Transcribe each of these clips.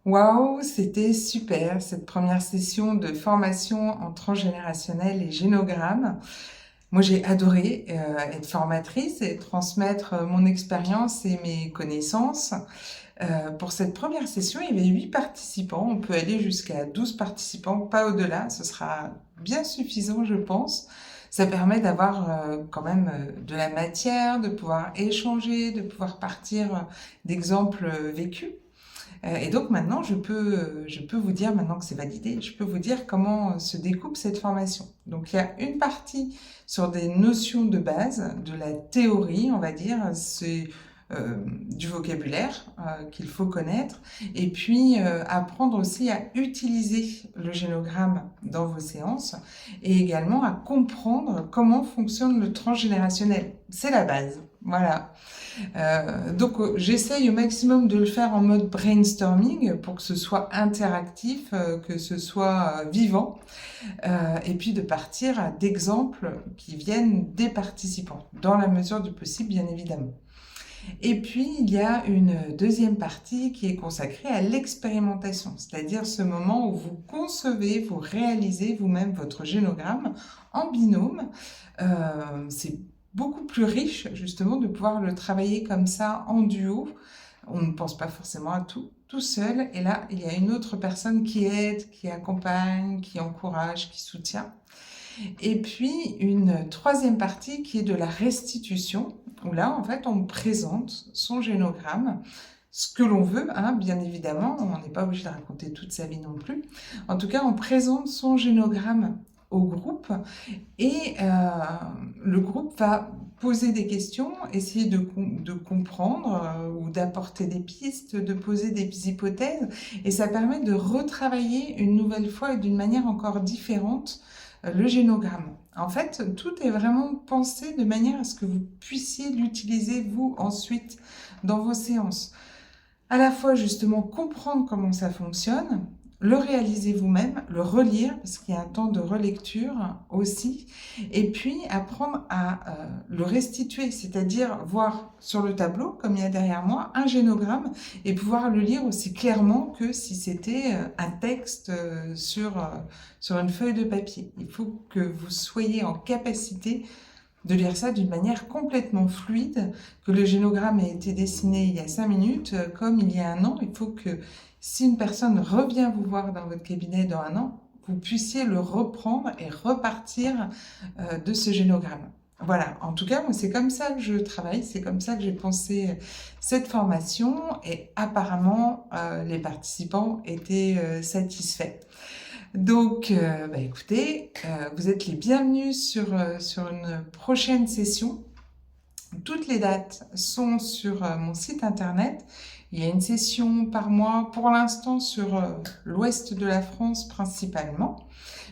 Waouh, c'était super cette première session de formation en transgénérationnel et génogramme. Moi, j'ai adoré être formatrice et transmettre mon expérience et mes connaissances. Pour cette première session, il y avait 8 participants. On peut aller jusqu'à 12 participants, pas au-delà. Ce sera bien suffisant, je pense. Ça permet d'avoir quand même de la matière, de pouvoir échanger, de pouvoir partir d'exemples vécus. Et donc maintenant, je peux vous dire, maintenant que c'est validé, je peux vous dire comment se découpe cette formation. Donc il y a une partie sur des notions de base, de la théorie, on va dire, c'est du vocabulaire qu'il faut connaître, et puis apprendre aussi à utiliser le génogramme dans vos séances, et également à comprendre comment fonctionne le transgénérationnel. C'est la base, voilà. J'essaye au maximum de le faire en mode brainstorming pour que ce soit interactif, que ce soit vivant, et puis de partir d'exemples qui viennent des participants, dans la mesure du possible, bien évidemment. Et puis, il y a une deuxième partie qui est consacrée à l'expérimentation, c'est-à-dire ce moment où vous concevez, vous réalisez vous-même votre génogramme en binôme. C'est beaucoup plus riche, justement, de pouvoir le travailler comme ça en duo. On ne pense pas forcément à tout seul. Et là, il y a une autre personne qui aide, qui accompagne, qui encourage, qui soutient. Et puis, une troisième partie qui est de la restitution, où là, en fait, on présente son génogramme, ce que l'on veut, hein, bien évidemment, on n'est pas obligé de raconter toute sa vie non plus. En tout cas, on présente son génogramme au groupe et le groupe va poser des questions, essayer de comprendre ou d'apporter des pistes, de poser des hypothèses, et ça permet de retravailler une nouvelle fois et d'une manière encore différente le génogramme. En fait, tout est vraiment pensé de manière à ce que vous puissiez l'utiliser vous ensuite dans vos séances. À la fois justement comprendre comment ça fonctionne, le réaliser vous-même, le relire, parce qu'il y a un temps de relecture aussi, et puis apprendre à le restituer, c'est-à-dire voir sur le tableau, comme il y a derrière moi, un génogramme, et pouvoir le lire aussi clairement que si c'était un texte sur une feuille de papier. Il faut que vous soyez en capacité de lire ça d'une manière complètement fluide, que le génogramme ait été dessiné il y a 5 minutes, comme il y a un an. Il faut que si une personne revient vous voir dans votre cabinet dans un an, vous puissiez le reprendre et repartir de ce génogramme. Voilà, en tout cas, moi, c'est comme ça que je travaille, c'est comme ça que j'ai pensé cette formation et apparemment, les participants étaient satisfaits. Donc, écoutez, vous êtes les bienvenus sur une prochaine session. Toutes les dates sont sur mon site internet. Il y a une session par mois, pour l'instant sur l'ouest de la France principalement.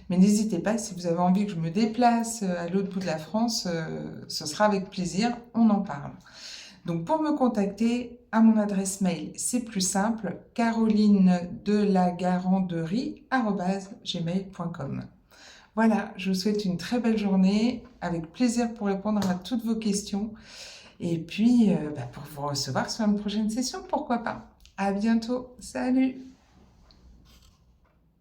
Mais n'hésitez pas, si vous avez envie que je me déplace à l'autre bout de la France, ce sera avec plaisir, on en parle. Donc pour me contacter, à mon adresse mail, c'est plus simple, caroline-de-la-garanderie@gmail.com. Voilà, je vous souhaite une très belle journée, avec plaisir pour répondre à toutes vos questions, et puis pour vous recevoir sur une prochaine session, pourquoi pas. À bientôt, salut!